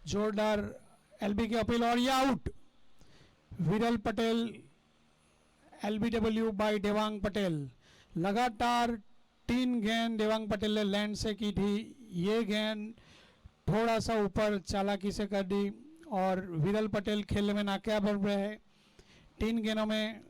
जोरदार एलबी की अपील और ये आउट। विरल पटेल एलबीडब्ल्यू बाय देवांग पटेल। लगातार 3 गेंद देवांग पटेल ने लैंड से की थी, ये गेंद थोड़ा सा ऊपर चालाकी से कर दी और विरल पटेल खेलने में नाकामयाब रहे। 3 गेंदों में